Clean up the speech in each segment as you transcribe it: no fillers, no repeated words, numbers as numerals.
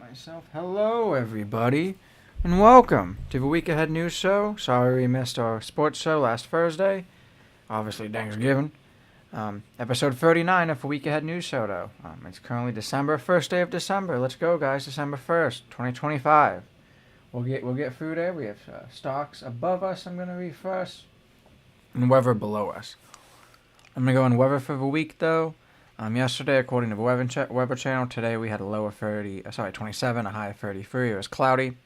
Myself, hello everybody, and welcome to the Week Ahead News Show. Sorry we missed our sports show last Thursday. Obviously, Thanksgiving. Episode 39 of the Week Ahead News Show, though. It's currently December, first day of December. Let's go, guys. December 1st, 2025. We'll get through there. We have stocks above us. I'm gonna read first, and weather below us. I'm gonna go in weather for the week, though. Yesterday, according to the Weather Channel, today we had a low of 27, a high of 33. It was cloudy.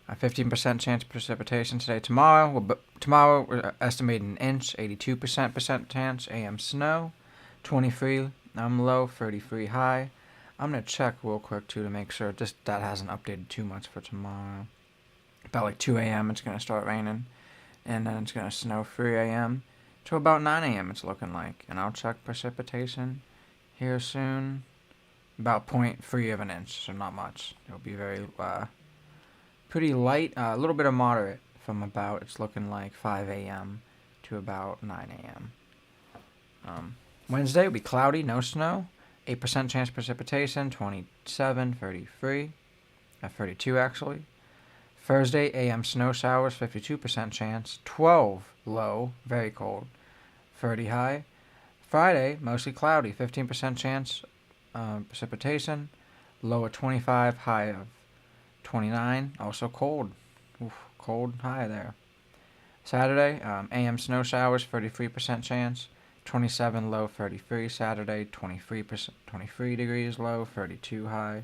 A 15% chance of precipitation today. Tomorrow we're estimating an inch, 82% chance. AM snow, 23 low, 33 high. I'm gonna check real quick too to make sure that hasn't updated too much for tomorrow. About like 2 a.m. it's gonna start raining, and then it's gonna snow 3 a.m. to about 9 a.m. it's looking like. And I'll check precipitation here soon. About 0.3 of an inch, so not much. It'll be very pretty light, a little bit of moderate from about, it's looking like 5 a.m. to about 9 a.m. Wednesday will be cloudy, no snow, 8% chance of precipitation, 27, 33, 32 actually. Thursday, AM snow showers, 52% chance, 12 low, very cold, 30 high. Friday, mostly cloudy, 15% chance precipitation, low of 25, high of 29, also cold. Cold high there. Saturday, AM snow showers, 33% chance, 27 low, 33. Saturday, 23 degrees low, 32 high.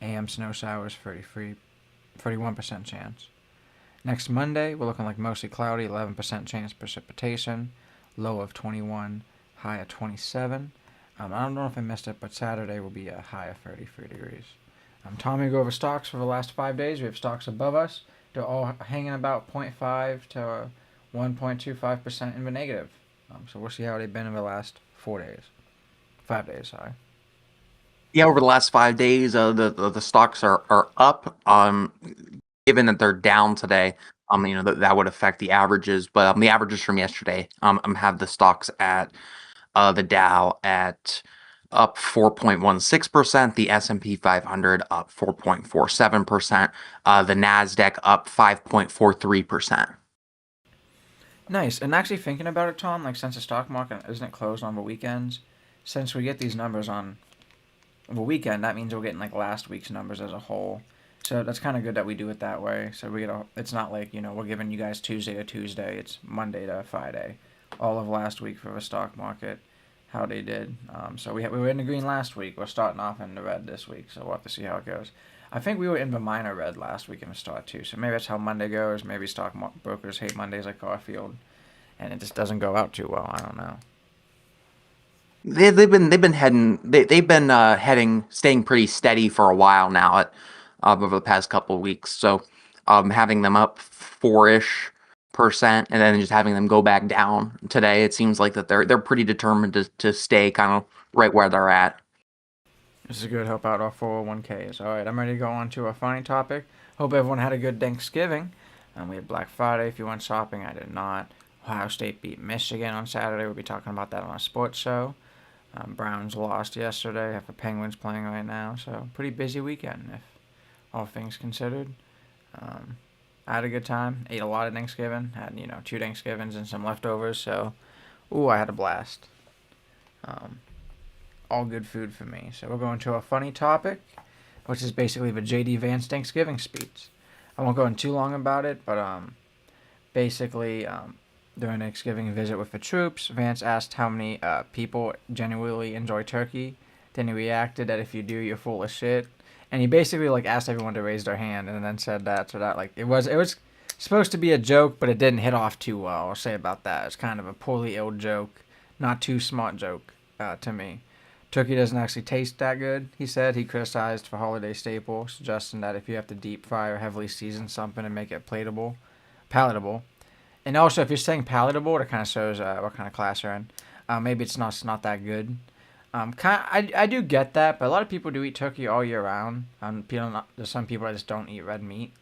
AM snow showers, 31% chance. Next Monday, we're looking like mostly cloudy, 11% chance precipitation, low of 21, high of 27. I don't know if I missed it, but Saturday will be a high of 33 degrees. Tommy, go over stocks for the last 5 days. We have stocks above us. They're all hanging about 0.5 to 1.25% in the negative. So we'll see how they've been in the last 4 days. 5 days, sorry. Yeah, over the last 5 days, the stocks are up. Given that they're down today, that would affect the averages. But the averages from yesterday, have the stocks at the Dow at up 4.16%, the S&P 500 up 4.47%, the Nasdaq up 5.43%. Nice. And actually thinking about it, Tom, like since the stock market isn't closed on the weekends, since we get these numbers on the weekend, that means we're getting like last week's numbers as a whole. So that's kind of good that we do it that way. So it's not like, we're giving you guys Tuesday to Tuesday. It's Monday to Friday. All of last week for the stock market, how they did. So we were in the green last week. We're starting off in the red this week. So we'll have to see how it goes. I think we were in the minor red last week in the start too. So maybe that's how Monday goes. Maybe brokers hate Mondays like Garfield, and it just doesn't go out too well. I don't know. They've been staying pretty steady for a while now over the past couple of weeks. So having them up 4-ish% and then just having them go back down today, it seems like that they're pretty determined to stay kind of right where they're at. This is good. Help out our 401ks. All right, I'm ready to go on to a funny topic. Hope everyone had a good Thanksgiving. We had Black Friday. If you went shopping, I did not. Ohio State beat Michigan on Saturday. We'll be talking about that on a sports show. Browns lost yesterday. Have the Penguins playing right now. So pretty busy weekend, if all things considered. I had a good time. Ate a lot of Thanksgiving. Had 2 Thanksgivings and some leftovers. So, I had a blast. All good food for me. So we're going to a funny topic, which is basically the J.D. Vance Thanksgiving speech. I won't go in too long about it, but basically, during a Thanksgiving visit with the troops, Vance asked how many people genuinely enjoy turkey. Then he reacted that if you do, you're full of shit. And he basically asked everyone to raise their hand, and then said that. So that it was supposed to be a joke, but it didn't hit off too well. I'll say about that. It's kind of a poorly ill joke, not too smart joke to me. Turkey doesn't actually taste that good, he said. He criticized for holiday staple, suggesting that if you have to deep fry or heavily season something and make it palatable, and also if you're saying palatable, it kind of shows what kind of class you're in. Maybe it's not that good. I do get that, but a lot of people do eat turkey all year round. There's some people that just don't eat red meat.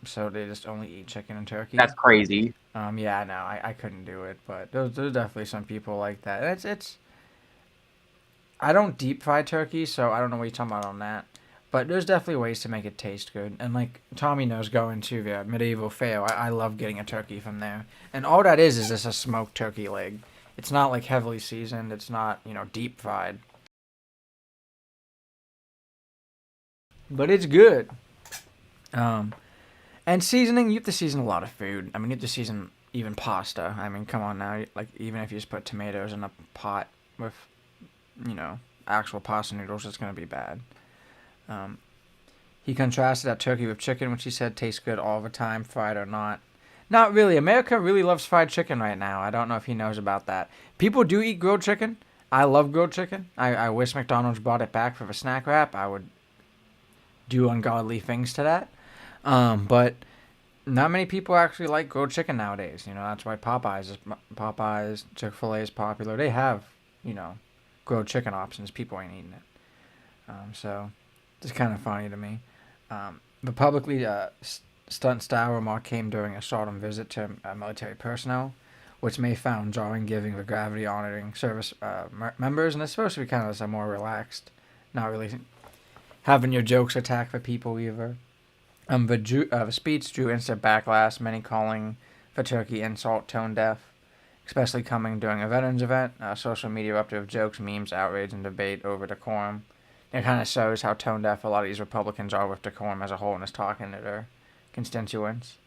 So they just only eat chicken and turkey. That's crazy. Yeah, no, I couldn't do it, but there's definitely some people like that. It's I don't deep fry turkey, so I don't know what you're talking about on that. But there's definitely ways to make it taste good. And like Tommy knows, going to the medieval fair, I love getting a turkey from there. And all that is just a smoked turkey leg. It's not like heavily seasoned. It's not deep fried. But it's good. Um, and seasoning, you have to season a lot of food. I mean, you have to season even pasta. I mean, come on now. Like even if you just put tomatoes in a pot with actual pasta noodles, it's gonna be bad. Um, he contrasted that turkey with chicken, which he said tastes good all the time, fried or not. Not really. America really loves fried chicken right now. I don't know if he knows about that. People do eat grilled chicken. I love grilled chicken. I wish McDonald's brought it back for the snack wrap. I would do ungodly things to that. But not many people actually like grilled chicken nowadays. That's why Popeyes, Chick-fil-A is popular. They have, grilled chicken options. People ain't eating it. So it's kind of funny to me. The publicly stunt style remark came during a solemn visit to military personnel, which may found jarring, giving the gravity honoring service members, and it's supposed to be kind of a more relaxed, not really having your jokes attack the people either. The speech drew instant backlash, many calling for Turkey insult tone deaf, especially coming during a veterans event. Social media erupted with jokes, memes, outrage, and debate over decorum. It kind of shows how tone deaf a lot of these Republicans are with decorum as a whole and is talking to their constituents.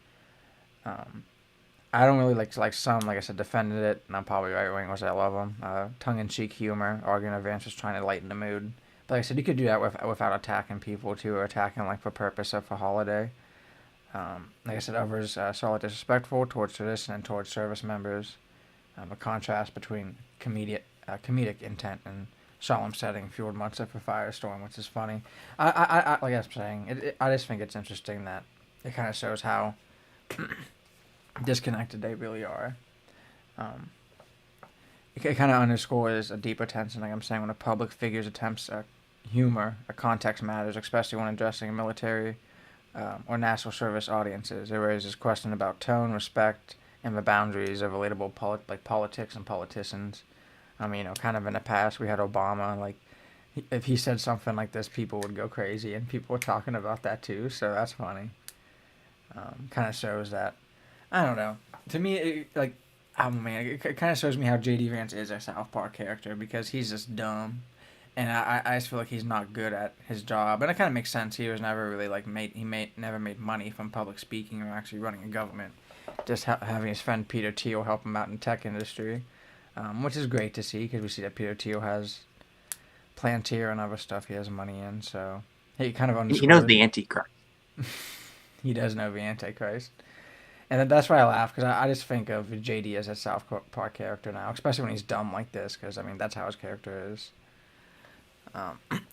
I don't really like some, like I said, defended it, and I'm probably right wing, which I love them. Tongue in cheek humor, arguing Vance was trying to lighten the mood. But like I said, you could do that without attacking people too, or attacking like for purpose of a holiday. Like I said, others saw it disrespectful towards tradition and towards service members. A contrast between comedic intent and solemn setting fueled much of a firestorm, which is funny. I like I was saying, I just think it's interesting that it kind of shows how disconnected they really are. Um, it kind of underscores a deeper tension, like I'm saying, when a public figure's attempts at humor, a context matters, especially when addressing military or national service audiences. It raises question about tone, respect, and the boundaries of relatable politics and politicians. I mean, kind of in the past, we had Obama. Like, if he said something like this, people would go crazy, and people were talking about that too. So that's funny. Kind of shows that. I don't know. To me, oh man, it kind of shows me how JD Vance is a South Park character because he's just dumb, and I just feel like he's not good at his job, and it kind of makes sense. He was never really never made money from public speaking or actually running a government. Just having his friend Peter Thiel help him out in the tech industry, which is great to see because we see that Peter Thiel has Palantir and other stuff he has money in, so he kind of underscores. He knows the Antichrist. He does know the Antichrist. And that's why I laugh, because I just think of JD as a South Park character now, especially when he's dumb like this, because, I mean, that's how his character is.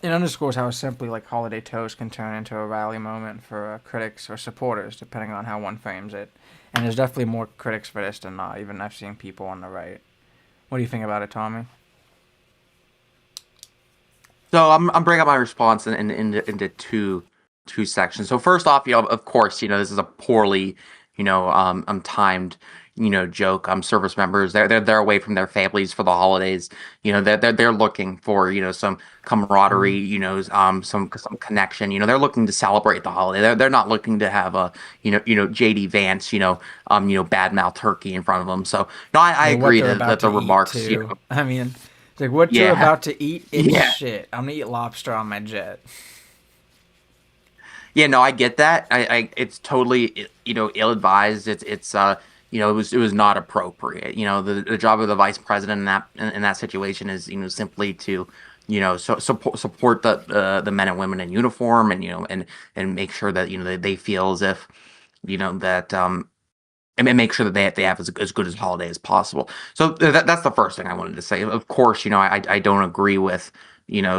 It underscores how simply, like, holiday toast can turn into a rally moment for critics or supporters, depending on how one frames it. And there's definitely more critics for this than not, even I've seen people on the right. What do you think about it, Tommy? So I'm breaking up my response into two sections. So first off, of course, this is a poorly, timed, joke. Service members, they're away from their families for the holidays. They're looking for some camaraderie, some connection. They're looking to celebrate the holiday. They're not looking to have a JD Vance, badmouth turkey in front of them. So no, I agree that the remarks, I mean, it's like what you're about to eat is shit. I'm gonna eat lobster on my jet. Yeah, no, I get that. It's totally, ill-advised. It was not appropriate. The job of the vice president in that situation is, simply to, support the men and women in uniform and and make sure that they feel as if that and make sure that they have as good as holiday as possible. So that's the first thing I wanted to say. Of course, I don't agree with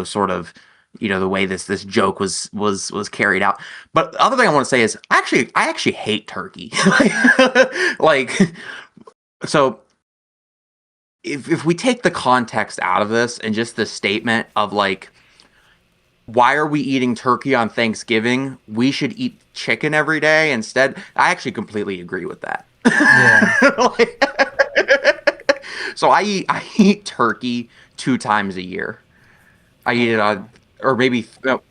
sort of the way this joke was carried out. But the other thing I want to say is I actually hate turkey. like so if we take the context out of this and just the statement of like, why are we eating turkey on Thanksgiving? We should eat chicken every day instead. I actually completely agree with that. Yeah. So I eat turkey 2 times a year. I Oh eat it wow. on, or maybe no,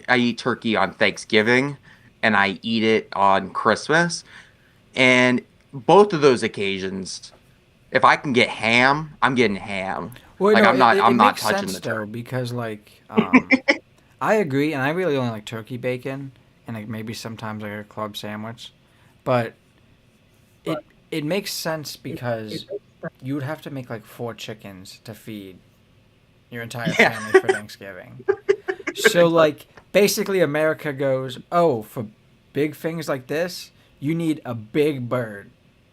I eat turkey on Thanksgiving, and I eat it on Christmas. And both of those occasions, if I can get ham, I'm getting ham. Well, Like no, I'm it, not it, I'm it not makes touching sense the though turkey. because I agree, and I really only like turkey bacon and like maybe sometimes like a club sandwich, but it makes sense because you would have to make like 4 chickens to feed your entire Yeah. family for Thanksgiving. So like basically America goes, "Oh, for big things like this, you need a big bird."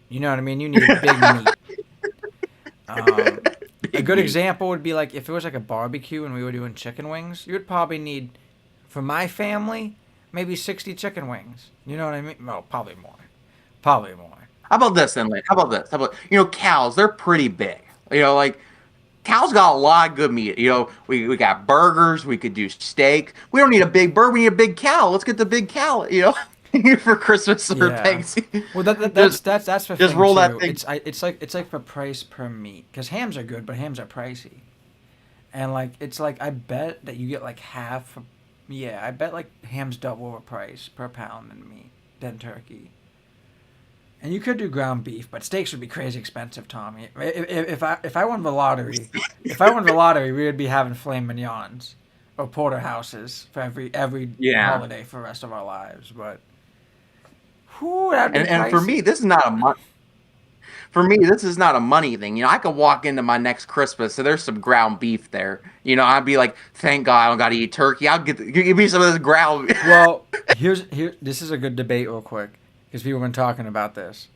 You know what I mean? You need big meat. Um, a Big good meat. example would be like if it was like a barbecue and we were doing chicken wings, you would probably need for my family maybe 60 chicken wings. You know what I mean? Well, probably more. Probably more. How about this then, Lynn? How about this? How about cows? They're pretty big. Like cows got a lot of good meat. We got burgers. We could do steak. We don't need a big bird. We need a big cow. Let's get the big cow. For Christmas or Yeah. Thanksgiving. Well, that, Just that's the just thing roll that too. thing. It's like the price per meat because hams are good, but hams are pricey. And like it's like I bet that you get like half. Yeah, I bet like hams double the price per pound than meat than turkey. And you could do ground beef, but steaks would be crazy expensive, Tommy. If I won the lottery, if I won the lottery, we would be having flame mignons or porterhouses for every Yeah. holiday for the rest of our lives. But whew, that'd be And for pricey. me, this is not a for me, this is not a money thing. I could walk into my next Christmas, so there's some ground beef there. I'd be like, thank God I don't got to eat turkey. I'll give me some of this ground. Well, here. This is a good debate, real quick, because people have been talking about this.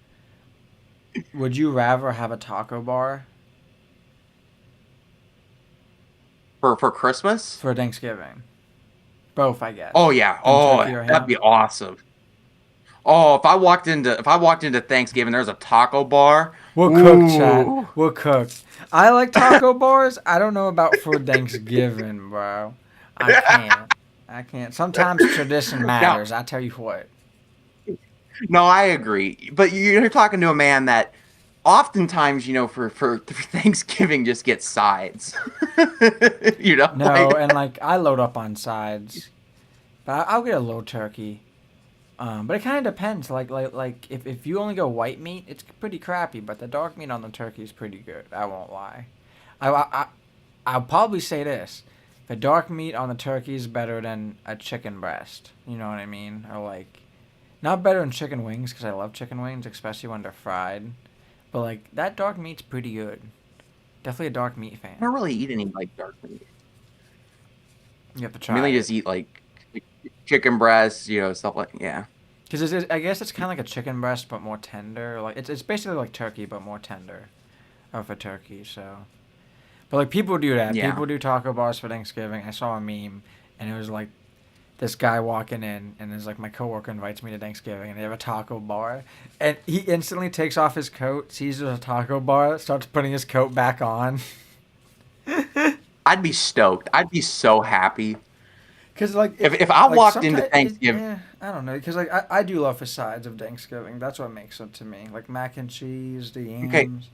Would you rather have a taco bar for Christmas. for Thanksgiving? Both, I Oh guess. yeah. And Oh, turkey or that'd ham. be awesome. Oh, if I walked into Thanksgiving, there's a taco bar. We're cooked, chat. Ooh. We're cooked. I like taco bars. I don't know about for Thanksgiving, bro. I can't. I can't. Sometimes tradition Now, matters. I tell you what. no, I agree. But you're talking to a man that oftentimes, for Thanksgiving just gets sides. No, Like and like I load up on sides, but I'll get a little turkey. But it kind of depends. Like if you only go white meat, it's pretty crappy. But the dark meat on the turkey is pretty good. I won't lie. I I'll probably say this: the dark meat on the turkey is better than a chicken breast. You know what I mean? Or like, not better than chicken wings because I love chicken wings, especially when they're fried. But like that dark meat's pretty good. Definitely a dark meat I fan. don't really eat any like dark meat. You have to I try mainly it. just eat like chicken breasts, stuff like yeah. Because I guess it's kind of like a chicken breast, but more tender. Like it's basically like turkey, but more tender of a turkey. So, but like people do that. Yeah. People do taco bars for Thanksgiving. I saw a meme, and it was like this guy walking in, and it's like my coworker invites me to Thanksgiving, and they have a taco bar, and he instantly takes off his coat, sees there's a taco bar, starts putting his coat back on. I'd be stoked. I'd be so happy. Cause like If I like walked into sometimes Thanksgiving, I don't know. Cause like I do love the sides of Thanksgiving. That's what makes it to me. Like mac and cheese, the okay, yams,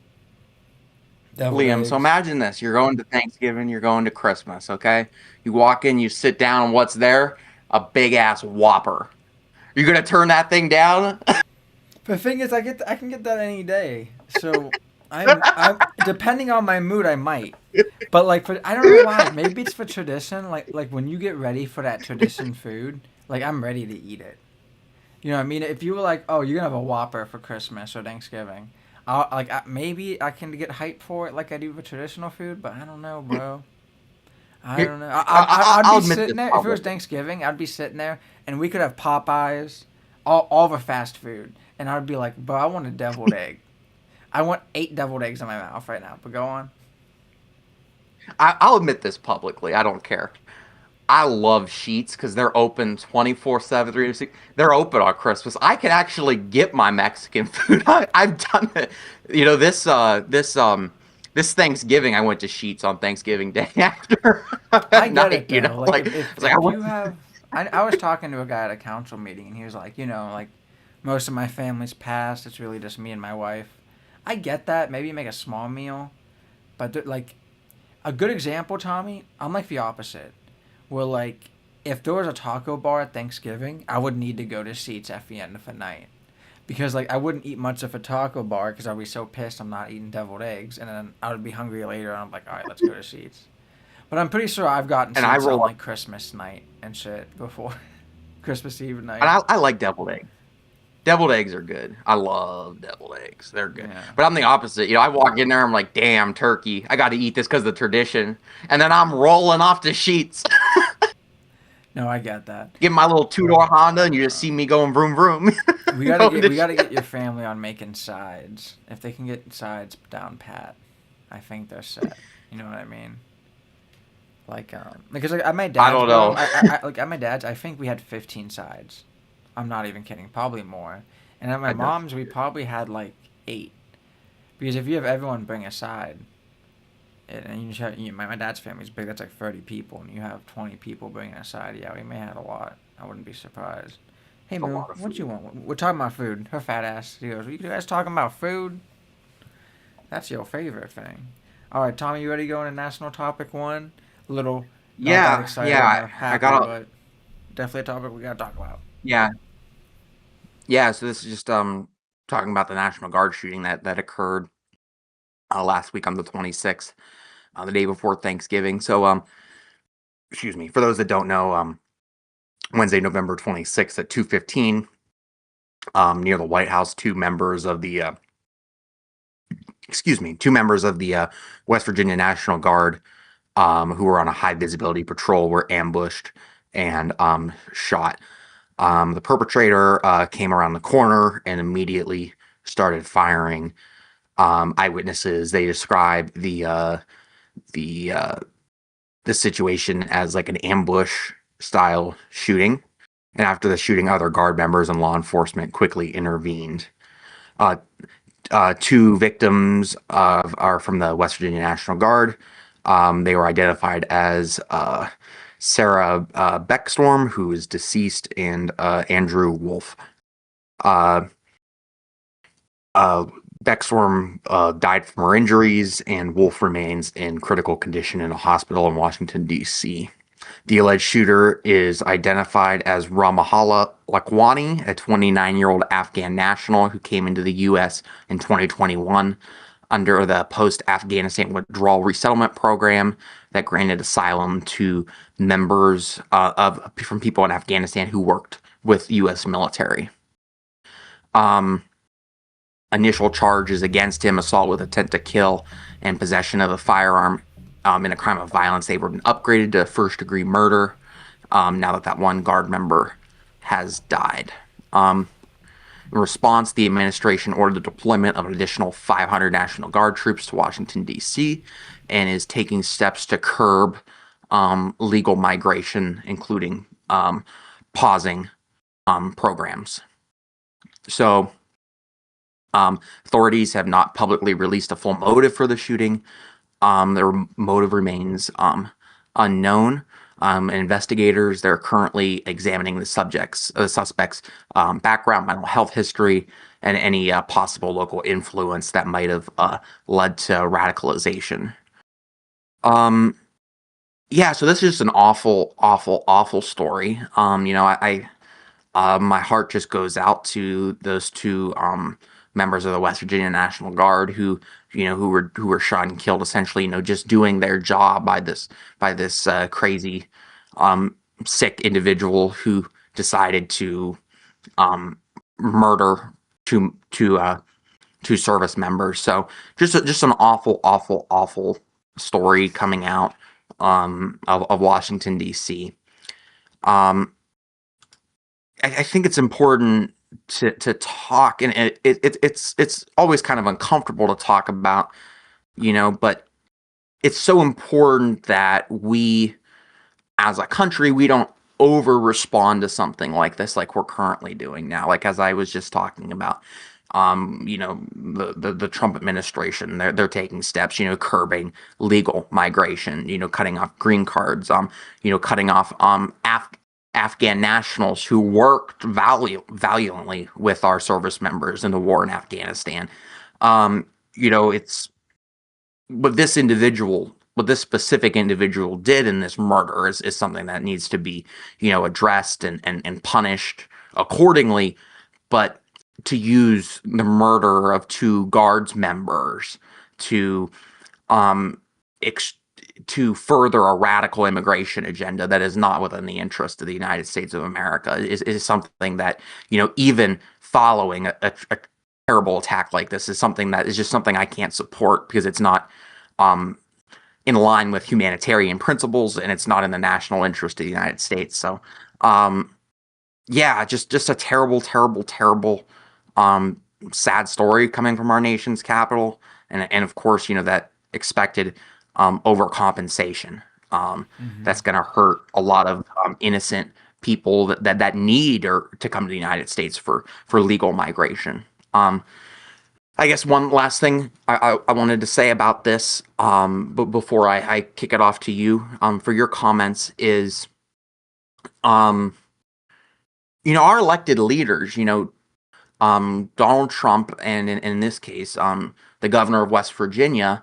deviled Liam, so eggs. imagine this. You're going to Thanksgiving, you're going to Christmas, okay? You walk in, you sit down, and what's there? A big ass Whopper. You're gonna turn that thing down? The thing is, I can get that any day. So I'm depending on my mood, I might. But like for I don't know why. Maybe it's for tradition. Like when you get ready for that tradition food, like I'm ready to eat it. You know what I mean? If you were like, oh, you're gonna have a Whopper for Christmas or Thanksgiving, maybe I can get hyped for it like I do for traditional food. But I don't know, bro. I Here, don't know. I, I'd I'll be admit sitting this there if it was publicly. Thanksgiving. I'd be sitting there and we could have Popeyes all the fast food, and I'd be like, "But I want a deviled egg. I want 8 deviled eggs in my mouth right now." But go on. I'll admit this publicly. I don't care. I love Sheets because they're open 24/7, 360. They're open on Christmas. I can actually get my Mexican food. I've done it. This Thanksgiving I went to Sheets on Thanksgiving Day after I get night. it though. Like Like if it's if, like I if want. you have, I was talking to a guy at a council meeting, and he was like, like most of my family's passed. It's really just me and my wife. I get that. Maybe make a small meal, but like a good example, Tommy. I'm like the opposite. Where like if there was a taco bar at Thanksgiving, I would need to go to Seats at the end of the night. Because like I wouldn't eat much of a taco bar because I'd be so pissed I'm not eating deviled eggs, and then I would be hungry later, and I'm like, all right, let's go to Seats. But I'm pretty sure I've gotten And I seats on roll up, like Christmas night and shit before. Christmas Eve and night. I like deviled eggs. Deviled eggs are good. I love deviled eggs. They're good. Yeah. But I'm the opposite. I walk in there, I'm like, damn, turkey. I got to eat this because of the tradition. And then I'm rolling off to Sheets. No, I get that. Get my little two-door Honda, and you just see me going vroom vroom. We gotta Going get to we gotta Sheetz. get your family on making sides. If they can get sides down pat, I think they're set. You know what I mean? Like because like at my I dad's, don't bro, know. like at my dad's, I think we had 15 sides. I'm not even kidding, probably more. And at my I mom's, definitely we did. probably had like 8. Because if you have everyone bring a side, and you just have my dad's family's big. That's like 30 people, and you have 20 people bringing a side. Yeah, we may have a lot. I wouldn't be surprised. Hey It's a Moo, lot of what you food. want? We're talking about food. Her fat ass. She goes, "You guys talking about food? That's your favorite thing." All right, Tommy, you ready to go into national topic one? A little, not that Yeah, excited yeah. or I happy, got. but definitely a topic we gotta talk about. Yeah, yeah. So this is just talking about the National Guard shooting that occurred last week on the 26th, the day before Thanksgiving. So excuse me. For those that don't know, Wednesday, November 26th at 2:15, near the White House, two members of the West Virginia National Guard, who were on a high visibility patrol, were ambushed and shot. The perpetrator came around the corner and immediately started firing. Eyewitnesses, they described the the situation as like an ambush style shooting. And after the shooting, other guard members and law enforcement quickly intervened. Uh, Two victims are from the West Virginia National Guard. They were identified as Sarah Beckstorm, who is deceased, and Andrew Wolf. Uh, uh, Beckstorm died from her injuries, and Wolf remains in critical condition in a hospital in Washington, D.C. The alleged shooter is identified as Ramahala Lakwani, a 29-year-old Afghan national who came into the U.S. in 2021 under the post-Afghanistan withdrawal resettlement program that granted asylum to members from people in Afghanistan who worked with U.S. military. Um, Initial charges against him: assault with intent to kill and possession of a firearm in a crime of violence. They were upgraded to first-degree murder now that that one guard member has died. In response, the administration ordered the deployment of an additional 500 National Guard troops to Washington, D.C., and is taking steps to curb legal migration, including pausing programs. So, authorities have not publicly released a full motive for the shooting. Their motive remains unknown. Investigators, they're currently examining the suspects' background, mental health history, and any possible local influence that might have led to radicalization. Um, yeah, so this is just an awful, awful, awful story. My heart just goes out to those two members of the West Virginia National Guard who were shot and killed, essentially, just doing their job by this crazy um, sick individual who decided to murder two service members. So just an awful, awful, awful story coming out of Washington, D.C. Um, I think it's important. to talk, and it's always kind of uncomfortable to talk about, but it's so important that we, as a country, we don't over respond to something like this, like we're currently doing now. Like as I was just talking about, the Trump administration, they're taking steps, curbing legal migration, cutting off green cards, cutting off Afghan nationals who worked valiantly with our service members in the war in Afghanistan. It's what this specific individual did in this murder is something that needs to be, addressed and punished accordingly. But to use the murder of two guards members to um ex- to further a radical immigration agenda that is not within the interest of the United States of America is something that, even following a terrible attack like this is something that is just something I can't support because it's not um, in line with humanitarian principles and it's not in the national interest of the United States. So, um, yeah, just a terrible, terrible, terrible, um, sad story coming from our nation's capital, and of course, that expected overcompensation. Mm-hmm. That's going to hurt a lot of innocent people that need or to come to the United States for legal migration. I guess one last thing I wanted to say about this, but before I kick it off to you, for your comments is, um, our elected leaders, Donald Trump, and in this case, the governor of West Virginia,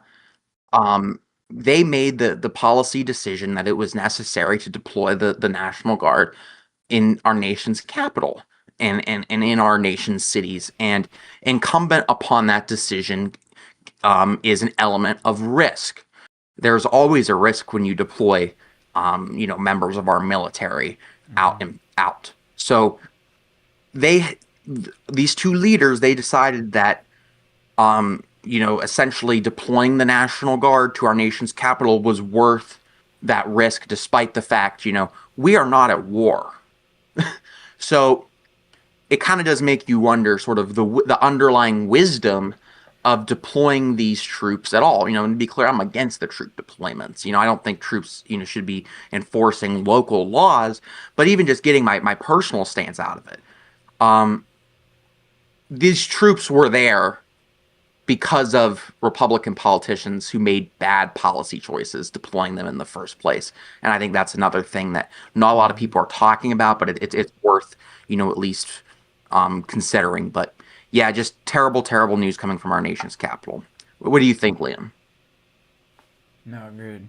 um, they made the policy decision that it was necessary to deploy the National Guard in our nation's capital and in our nation's cities. And incumbent upon that decision is an element of risk. There's always a risk when you deploy, members of our military out Mm-hmm. and out. So they these two leaders they decided that essentially deploying the National Guard to our nation's capital was worth that risk, despite the fact, we are not at war. So it kind of does make you wonder, sort of the underlying wisdom of deploying these troops at all. And to be clear, I'm against the troop deployments. I don't think troops, should be enforcing local laws, but even just getting my personal stance out of it. Um, these troops were there because of Republican politicians who made bad policy choices deploying them in the first place. And I think that's another thing that not a lot of Mm-hmm. people are talking about, but it's worth, at least considering. But yeah, just terrible, terrible news coming from our nation's capital. What do you think, Liam? No, agreed.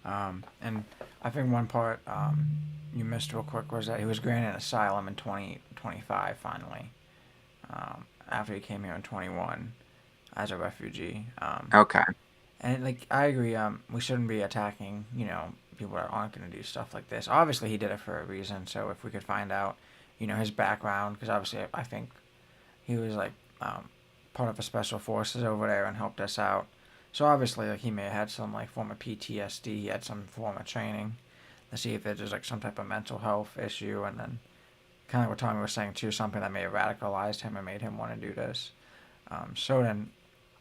And I think one part you missed real quick was that he was granted asylum in 2025 finally, after he came here in 21 as a refugee. Okay. And like I agree, we shouldn't be attacking, people that aren't going to do stuff like this. Obviously, he did it for a reason. So if we could find out, his background, because obviously I think he was like part of the special forces over there and helped us out. So obviously, like he may have had some like form of PTSD, he had some form of training to see if there's just like some type of mental health issue, and then kind of what Tommy was saying too, something that may have radicalized him and made him want to do this. So then,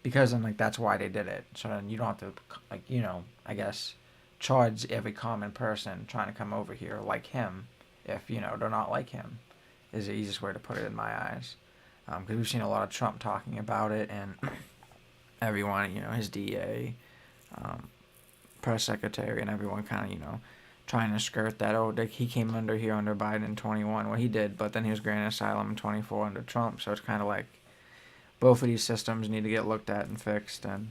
because then like that's why they did it. So then you don't have to like I guess charge every common person trying to come over here like him if they're not like him is the easiest way to put it in my eyes. Because we've seen a lot of Trump talking about it, and everyone, his DA, um, press secretary, and everyone kind of, trying to skirt that. Oh, he came under here under Biden in 21. Well, he did, but then he was granted asylum in 24 under Trump. So it's kind of like both of these systems need to get looked at and fixed. And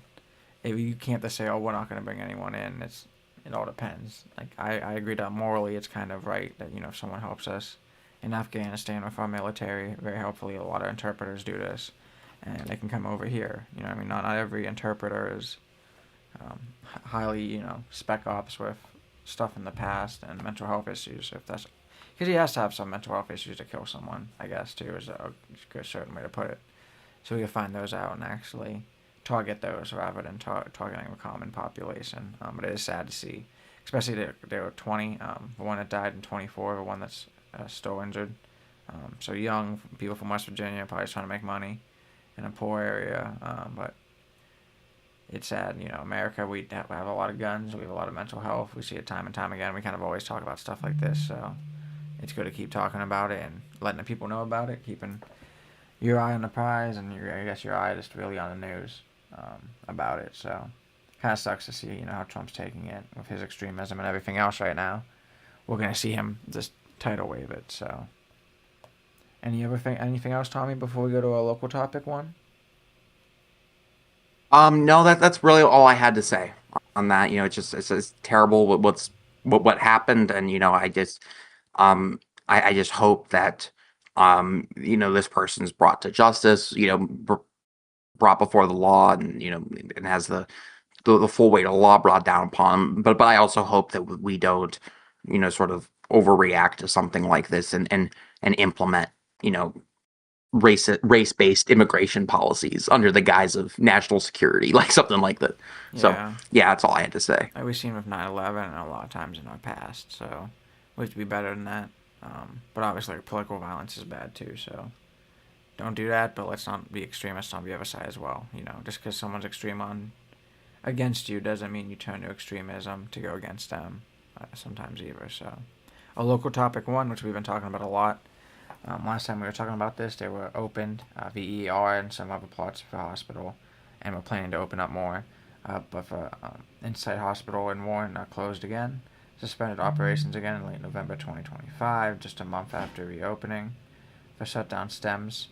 if you can't just say, oh, we're not going to bring anyone in, it all depends. Like I agree that morally it's kind of right that if someone helps us in Afghanistan with our military, very helpfully a lot of interpreters do this, and they can come over here. I mean, not every interpreter is highly spec ops with stuff in the past and mental health issues. If that's because he has to have some mental health issues to kill someone, I guess too is a certain way to put it. So we can find those out and actually target those rather than targeting the common population. But it is sad to see, especially there were 20. The one that died in 24, the one that's still injured. So young people from West Virginia probably just trying to make money in a poor area. But it's sad, America, we have a lot of guns, we have a lot of mental health. We see it time and time again. We kind of always talk about stuff like this. So it's good to keep talking about it and letting the people know about it, keeping your eye on the prize and I guess your eye just really on the news about it. So kind of sucks to see, how Trump's taking it with his extremism and everything else right now. We're going to see him just tidal wave it. So anything else, Tommy, before we go to a local topic one? No, that's really all I had to say on that. It's terrible what happened, and I just hope that this person's brought to justice, brought before the law, and and has the full weight of the law brought down upon him. But I also hope that we don't, sort of overreact to something like this and implement, you know, race-based immigration policies under the guise of national security, like something like that. So Yeah. yeah, that's all I had to say. Like we've seen with 9/11 and a lot of times in our past. So we have to be better than that. But obviously, political violence is bad too. So don't do that. But let's not be extremists on the other side as well. Just because someone's extreme on against you doesn't mean you turn to extremism to go against them. Sometimes either. So a local topic one, which we've been talking about a lot. Last time we were talking about this, they were opened, VER and some other parts of the hospital, and we're planning to open up more. But for Insight Hospital in Warren closed again, suspended operations again in late November 2025, just a month after reopening. The shutdown stems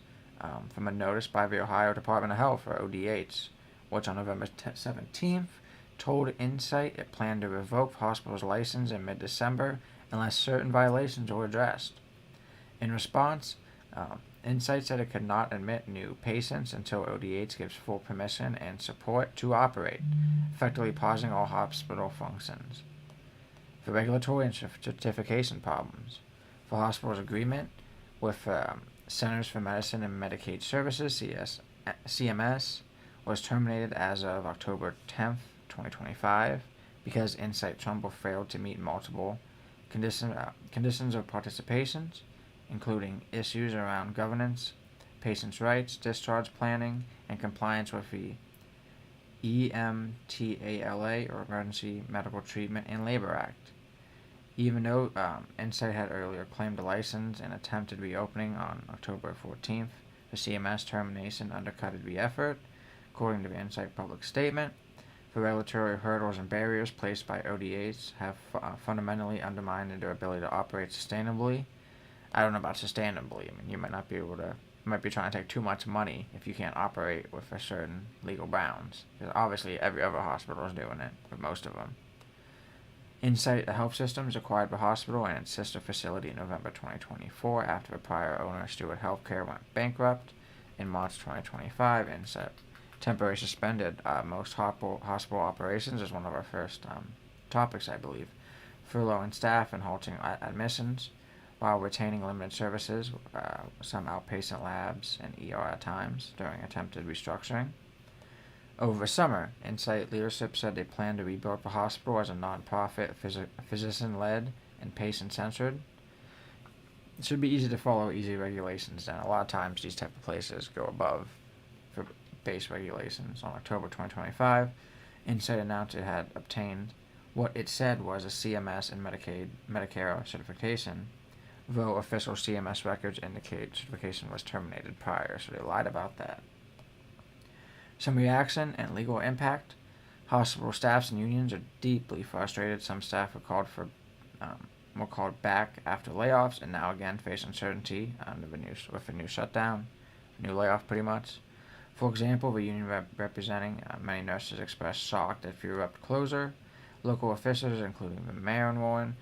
from a notice by the Ohio Department of Health, or ODH, which on November 17th told Insight it planned to revoke the hospital's license in mid-December unless certain violations were addressed. In response, Insight said it could not admit new patients until ODH gives full permission and support to operate, effectively pausing all hospital functions. For regulatory and certification problems, the hospital's agreement with Centers for Medicine and Medicaid Services (CMS) was terminated as of October 10th, 2025, because Insight Trumbull failed to meet multiple conditions of participation, including issues around governance, patients' rights, discharge planning, and compliance with the EMTALA, or Emergency Medical Treatment and Labor Act. Even though Insight had earlier claimed a license and attempted reopening on October 14th, the CMS termination undercutted the effort, according to the Insight public statement. The regulatory hurdles and barriers placed by ODAs have fundamentally undermined their ability to operate sustainably. I don't know about sustainably. I mean, you might be trying to take too much money if you can't operate with a certain legal bounds. Because obviously every other hospital is doing it, or most of them. Insight Health Systems acquired the hospital and its sister facility in November 2024 after the prior owner, Steward Healthcare, went bankrupt. In March 2025, Insight temporarily suspended most hospital operations as one of our first topics, I believe, furloughing staff and halting admissions, while retaining limited services, some outpatient labs and ER at times during attempted restructuring. Over the summer, Insight leadership said they plan to rebuild the hospital as a non-profit, physician-led, and patient-centered. It should be easy to follow easy regulations then. A lot of times these type of places go above for base regulations. On October 2025, Insight announced it had obtained what it said was a CMS and Medicare certification, though official CMS records indicate certification was terminated prior, so they lied about that. Some reaction and legal impact. Hospital staffs and unions are deeply frustrated. Some staff were called back after layoffs, and now again face uncertainty with a new shutdown, a new layoff pretty much. For example, the union representing many nurses expressed shock at fewer abrupt closure. Local officials, including the mayor in Warren,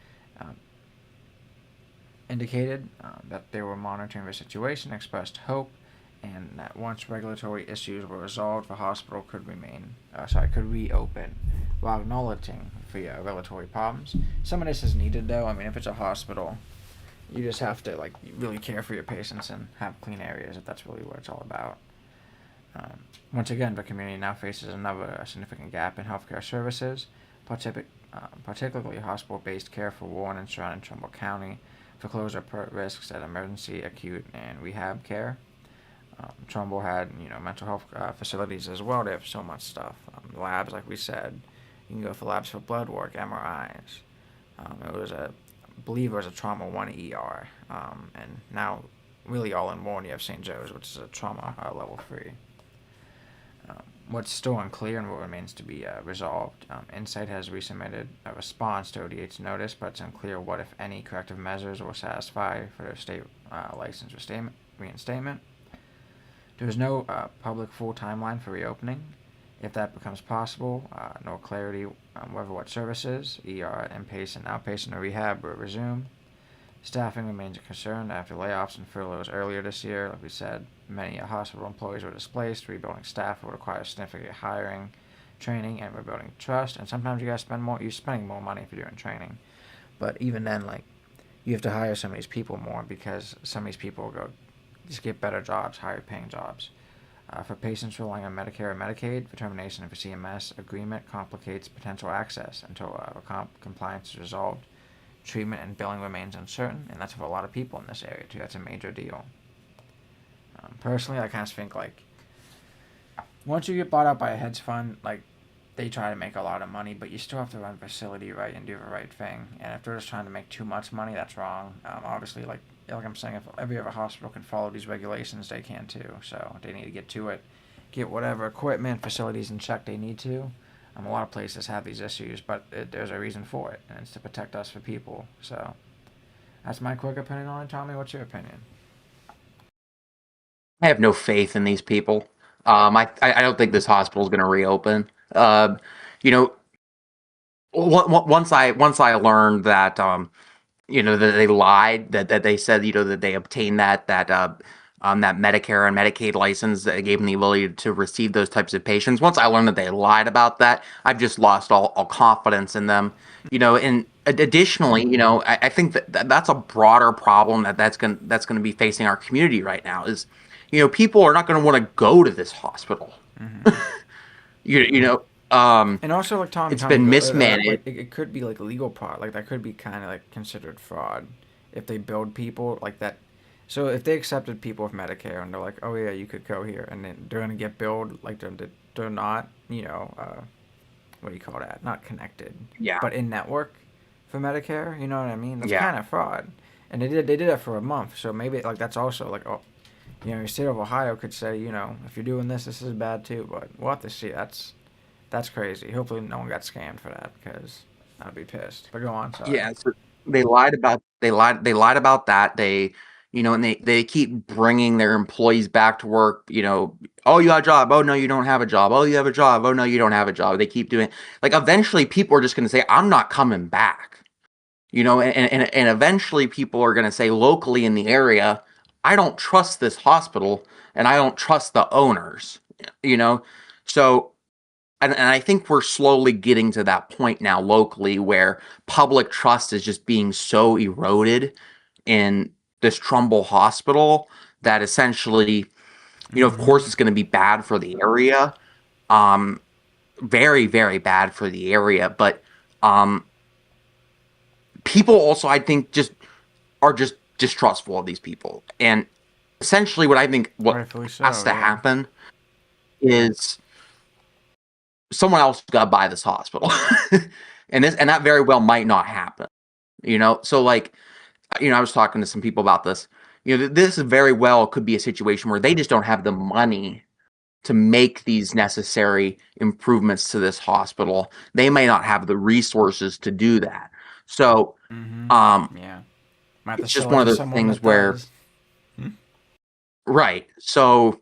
indicated that they were monitoring the situation, expressed hope, and that once regulatory issues were resolved, the hospital could reopen, while acknowledging the regulatory problems. Some of this is needed, though. I mean, if it's a hospital, you just have to really care for your patients and have clean areas if that's really what it's all about. Once again, the community now faces another significant gap in healthcare services, particularly hospital-based care for Warren and surrounding Trumbull County, for closure risks at emergency, acute, and rehab care. Trumbull had, mental health facilities as well. They have so much stuff. Labs, like we said, you can go for labs for blood work, MRIs. It was I believe it was a trauma 1 ER, and now really all in one you have St. Joe's, which is a trauma level 3. What's still unclear and what remains to be resolved. Insight has resubmitted a response to ODH's notice, but it's unclear what, if any, corrective measures will satisfy for their state license reinstatement. There is no public full timeline for reopening. If that becomes possible, no clarity on whether what services, ER, inpatient, outpatient, or rehab, will resume. Staffing remains a concern after layoffs and furloughs earlier this year. Like we said, many hospital employees were displaced. Rebuilding staff will require significant hiring, training, and rebuilding trust. And sometimes you gotta spend more. You're spending more money if you're doing training, but even then, like, you have to hire some of these people more because some of these people go just get better jobs, higher paying jobs. For patients relying on Medicare or Medicaid, the termination of a CMS agreement complicates potential access until compliance is resolved. Treatment and billing remains uncertain, and that's for a lot of people in this area too. That's a major deal. Personally, I kind of think like once you get bought out by a hedge fund, like they try to make a lot of money, but you still have to run the facility right and do the right thing. And if they're just trying to make too much money, that's wrong. Obviously, like I'm saying, if every other hospital can follow these regulations, they can too. So they need to get to it, get whatever equipment, facilities in check they need to. A lot of places have these issues, but there's a reason for it, and it's to protect us for people. So that's my quick opinion on it. Tommy, what's your opinion? I have no faith in these people. I don't think this hospital is going to reopen. You know, once I learned that that they lied, that they said that they obtained that Medicare and Medicaid license that gave them the ability to receive those types of patients. Once I learned that they lied about that, I've just lost all confidence in them. And additionally, I think that's a broader problem that's gonna be facing our community right now. Is people are not going to want to go to this hospital. Mm-hmm. you know, um, And also, like it's been mismanaged. like it could be like legal fraud. Like that could be kind of like considered fraud if they build people like that. So if they accepted people with Medicare and they're like, oh yeah, you could go here, and then they're gonna get billed like they're not, what do you call that? Not connected, Yeah, but in network for Medicare. You know what I mean? That's yeah. kind of fraud. And they did that for a month. So maybe like that's also like, oh, your state of Ohio could say, if you're doing this, this is bad too. But we'll have to see. That's crazy. Hopefully, no one got scammed for that because I'd be pissed. But go on. Sorry. Yeah, so they lied about that. And they keep bringing their employees back to work. Oh, you have a job. Oh no, you don't have a job. Oh, you have a job. Oh no, you don't have a job. They keep doing, like, eventually people are just going to say, I'm not coming back. And eventually people are going to say locally in the area, I don't trust this hospital and I don't trust the owners. You know, so and I think we're slowly getting to that point now locally where public trust is just being so eroded in this Trumbull hospital that essentially, of Mm-hmm. course, it's going to be bad for the area. Um, Very, very bad for the area. But um, people also, I think, just are just distrustful of these people. And essentially, what I think what Rightfully has so. to Yeah. happen is someone else got to buy this hospital, and that very well might not happen. So like, I was talking to some people about this. This very well could be a situation where they just don't have the money to make these necessary improvements to this hospital. They may not have the resources to do that. So um, Mm-hmm. Yeah. Might have to it's just sell it one of to those someone things that where, does. Hmm? right. So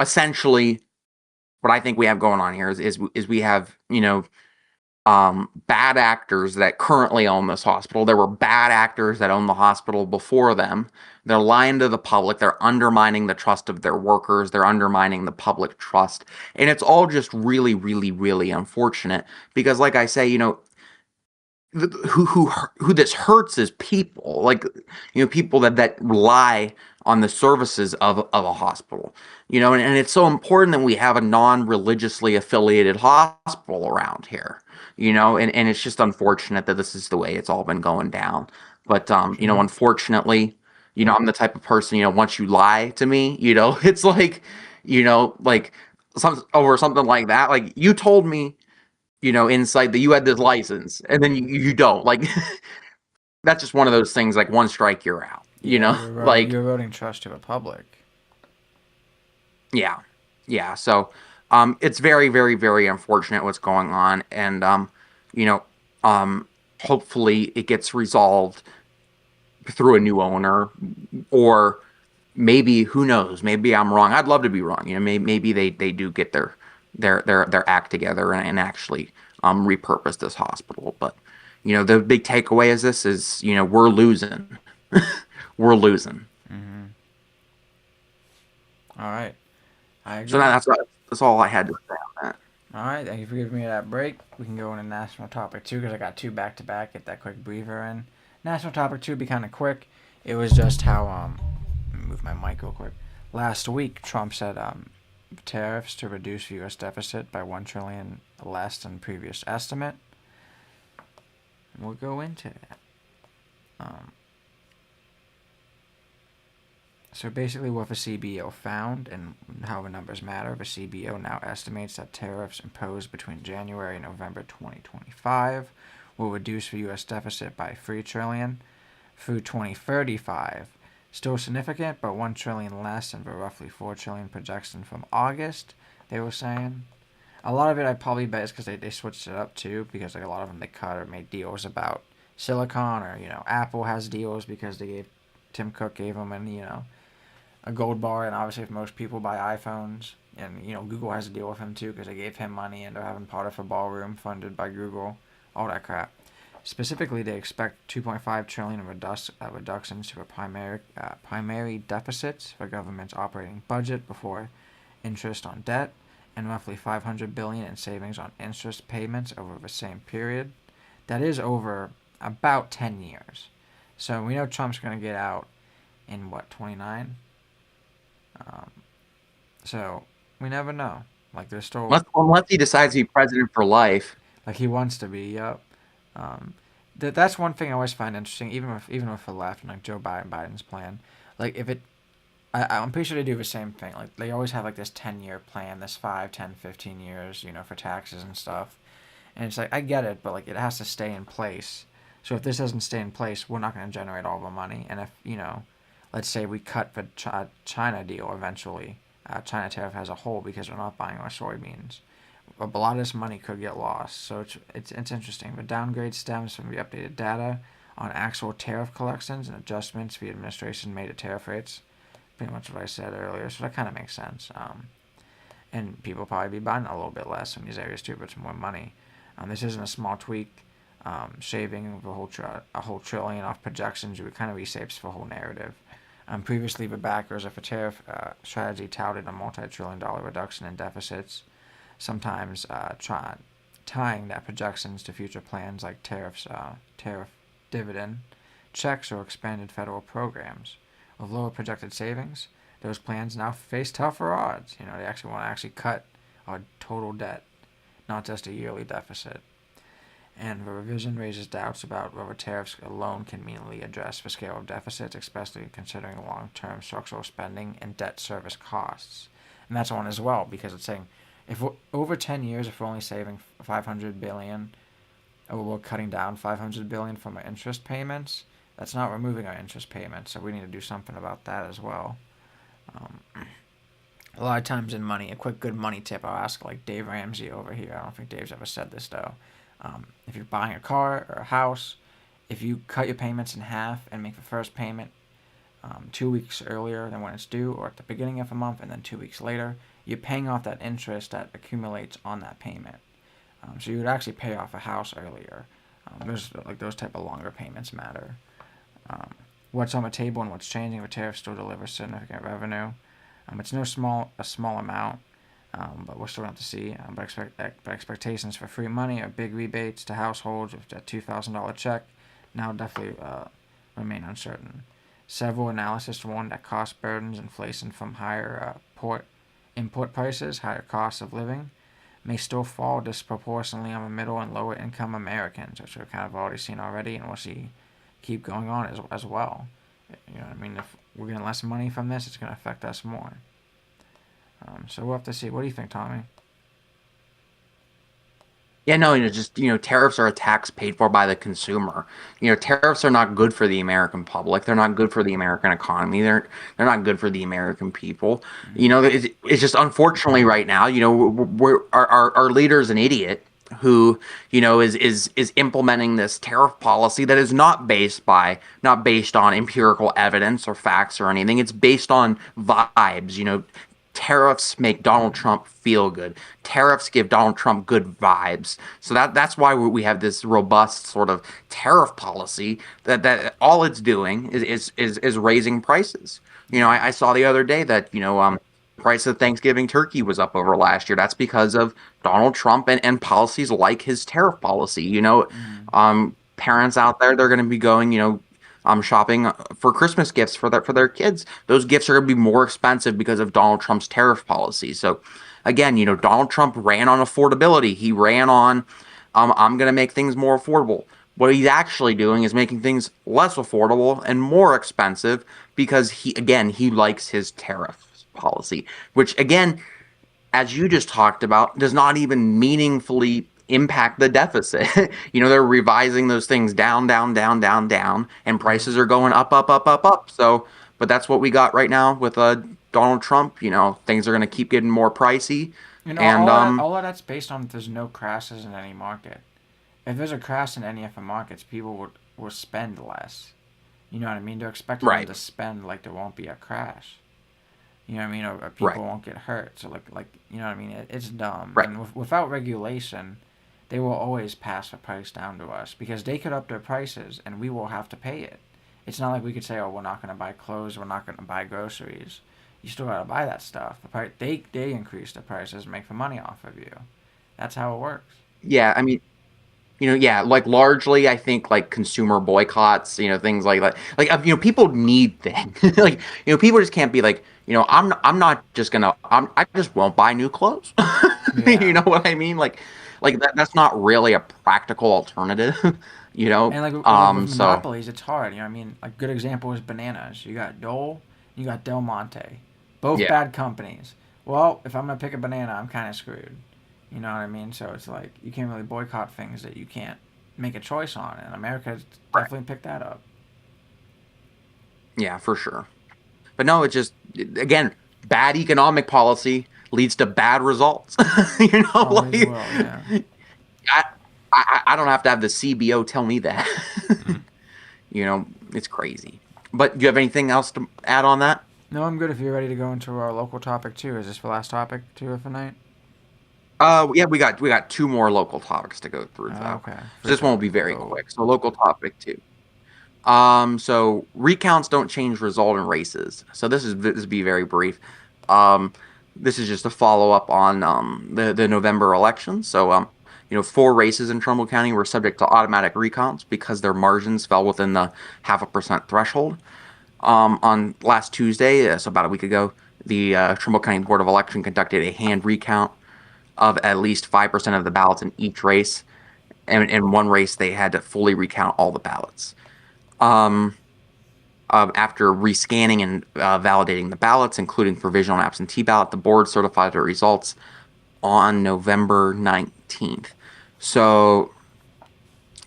essentially, what I think we have going on here is we have bad actors that currently own this hospital. There were bad actors that owned the hospital before them. They're lying to the public. They're undermining the trust of their workers. They're undermining the public trust. And it's all just really, really, really unfortunate because, like I say, who this hurts is people, like, people that rely on the services of a hospital, and it's so important that we have a non-religiously affiliated hospital around here, and it's just unfortunate that this is the way it's all been going down. But Sure. unfortunately, I'm the type of person, once you lie to me, it's like, like some over something like that. Like you told me, inside that you had this license, and then you don't. Like that's just one of those things. Like one strike, you're out. Yeah, Like you're eroding trust to the public. yeah, yeah. So, it's very, very, very unfortunate what's going on, and you know, hopefully it gets resolved through a new owner, or maybe who knows? Maybe I'm wrong. I'd love to be wrong. Maybe they do get their act together and actually repurpose this hospital. But the big takeaway is this is we're losing, we're losing. Mm-hmm. All right, I So agree. that's all I had to say on that. All right, thank you for giving me that break. We can go into national topic two because I got two back to back. Get that quick breather in. National topic two be kind of quick. It was just how let me move my mic real quick. Last week, Trump said tariffs to reduce U.S. deficit by 1 trillion less than previous estimate. And we'll go into that. Um, So basically, what the CBO found and how the numbers matter, the CBO now estimates that tariffs imposed between January and November 2025 will reduce the U.S. deficit by 3 trillion through 2035. Still significant, but 1 trillion less than the roughly 4 trillion projection from August. They were saying. A lot of it, I probably bet, is because they switched it up too, because like a lot of them they cut or made deals about silicon, or Apple has deals because they gave Tim Cook gave them an a gold bar, and obviously if most people buy iPhones, and Google has a deal with him too because they gave him money and they're having part of a ballroom funded by Google, all that crap. Specifically, they expect 2.5 trillion reductions to a primary deficits for government's operating budget before interest on debt, and roughly 500 billion in savings on interest payments over the same period. That is over about 10 years. So we know Trump's going to get out in what, 29? Um, so we never know. Like there's still Unless he decides to be president for life. like he wants to be. Yep. Um, that's one thing I always find interesting, even with the left and like Biden's plan. Like if it, I'm pretty sure they do the same thing. Like they always have like this 10-year plan, this 5, 10, 15 years, for taxes and stuff. And it's like I get it, but like it has to stay in place. So if this doesn't stay in place, we're not going to generate all the money. And if let's say we cut the China deal eventually, China tariff as a whole because we're not buying our soybeans. A lot of this money could get lost. So it's interesting. The downgrade stems from the updated data on actual tariff collections and adjustments the administration made to tariff rates. Pretty much what I said earlier. So that kind of makes sense. And people will probably be buying a little bit less in these areas too, but some more money. This isn't a small tweak. Shaving a whole trillion off projections, it kind of reshapes the whole narrative. Previously, the backers of a tariff strategy touted a multi-trillion-dollar reduction in deficits, sometimes tying that projections to future plans like tariff dividend checks or expanded federal programs. With lower projected savings, those plans now face tougher odds. They actually want to cut our total debt, not just a yearly deficit. And the revision raises doubts about whether tariffs alone can meaningfully address the scale of deficits, especially considering long-term structural spending and debt service costs. And that's one as well, because it's saying if we're, over 10 years, if we're only saving 500 billion, or we're cutting down 500 billion from our interest payments, that's not removing our interest payments. So we need to do something about that as well. A lot of times in money, a quick good money tip I'll ask like Dave Ramsey over here. I don't think Dave's ever said this though. If you're buying a car or a house, if you cut your payments in half and make the first payment 2 weeks earlier than when it's due, or at the beginning of a month and then 2 weeks later, you're paying off that interest that accumulates on that payment. So you would actually pay off a house earlier. Those type of longer payments matter. What's on the table and what's changing? The tariff still delivers significant revenue. It's no small amount, but we're still going to see. But expectations for free money or big rebates to households with a $2,000 check now definitely remain uncertain. Several analysts warn that cost burdens, inflation from higher import prices, higher costs of living, may still fall disproportionately on the middle and lower income Americans, which we've kind of already seen already, and we'll see keep going on as well. You know what I mean? If we're getting less money from this, it's going to affect us more. So we'll have to see. What do you think, Tommy? Yeah, no, just tariffs are a tax paid for by the consumer. Tariffs are not good for the American public. They're not good for the American economy. They're not good for the American people. It's just unfortunately right now, our leader's an idiot who is implementing this tariff policy that is not based on empirical evidence or facts or anything. It's based on vibes. Tariffs make Donald Trump feel good. Tariffs give Donald Trump good vibes. So that's why we have this robust sort of tariff policy that all it's doing is raising prices. I saw the other day that price of Thanksgiving turkey was up over last year. That's because of Donald Trump and policies like his tariff policy. Parents out there, they're going to be going, shopping for Christmas gifts for their kids. Those gifts are going to be more expensive because of Donald Trump's tariff policy. So, again, Donald Trump ran on affordability. He ran on, I'm going to make things more affordable. What he's actually doing is making things less affordable and more expensive because he likes his tariff policy, which again, as you just talked about, does not even meaningfully impact the deficit. They're revising those things down, down, down, down, down, and prices are going up, up, up, up, up. So, but that's what we got right now with Donald Trump. Things are going to keep getting more pricey. And all of that's based on if there's no crashes in any market. If there's a crash in any of the markets, people will spend less. You know what I mean? They're expecting them to spend like there won't be a crash. You know what I mean? Or people won't get hurt. So like you know what I mean? It's dumb. Right. And without regulation, they will always pass the price down to us because they could up their prices and we will have to pay it. It's not like we could say, oh, we're not going to buy clothes, we're not going to buy groceries. You still got to buy that stuff. They increase the prices and make the money off of you. That's how it works. Yeah, I mean, like largely, I think like consumer boycotts, things like that. Like, people need things. Like, people just can't be like, I'm not just gonna, I just won't buy new clothes. Yeah. You know what I mean? Like that's not really a practical alternative. And like with monopolies, it's hard. You know what I mean? A good example is bananas. You got Dole, you got Del Monte, both bad companies. Well, if I'm gonna pick a banana, I'm kind of screwed. You know what I mean? So it's like you can't really boycott things that you can't make a choice on, and America's definitely picked that up. Yeah, for sure. But no, it's just again bad economic policy leads to bad results. Always will, yeah. I don't have to have the CBO tell me that. It's crazy. But do you have anything else to add on that? No, I'm good if you're ready to go into our local topic too. Is this the last topic too for night? Yeah, we got two more local topics to go through though. Okay. So this one will be very quick. So local topic two. So recounts don't change result in races. So this will be very brief. This is just a follow up on the November election. So 4 races in Trumbull County were subject to automatic recounts because their margins fell within the 0.5% threshold. On last Tuesday, so about a week ago, the Trumbull County Board of Election conducted a hand recount of at least 5% of the ballots in each race. And in one race, they had to fully recount all the ballots. After rescanning and validating the ballots, including provisional and absentee ballot, the board certified the results on November 19th. So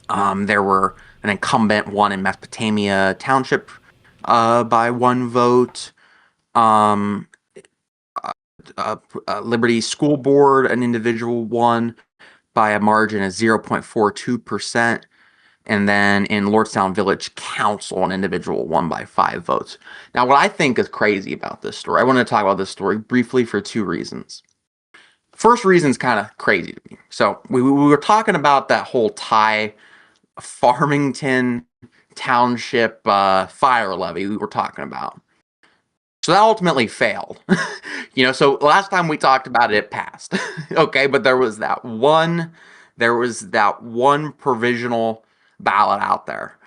there were an incumbent won in Mesopotamia Township by 1 vote. Liberty School Board, an individual won by a margin of 0.42%. And then in Lordstown Village Council, an individual won by 5 votes. Now, what I think is crazy about this story, I want to talk about this story briefly for 2 reasons. First reason is kind of crazy to me. So we were talking about that whole Ty Farmington Township fire levy we were talking about. So that ultimately failed. So last time we talked about it, it passed. Okay, but there was that one provisional ballot out there.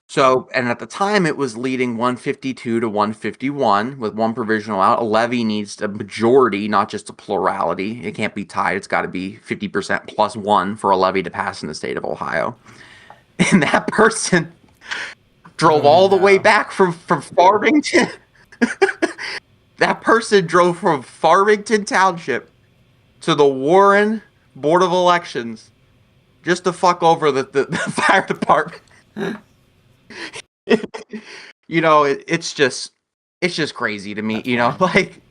So, and at the time it was leading 152 to 151 with 1 provisional out. A levy needs a majority, not just a plurality. It can't be tied. It's got to be 50% plus 1 for a levy to pass in the state of Ohio. And that person Drove Voted all the way no. back from Farmington. That person drove from Farmington Township to the Warren Board of Elections just to fuck over the fire department. It's just crazy to me. That's funny. Like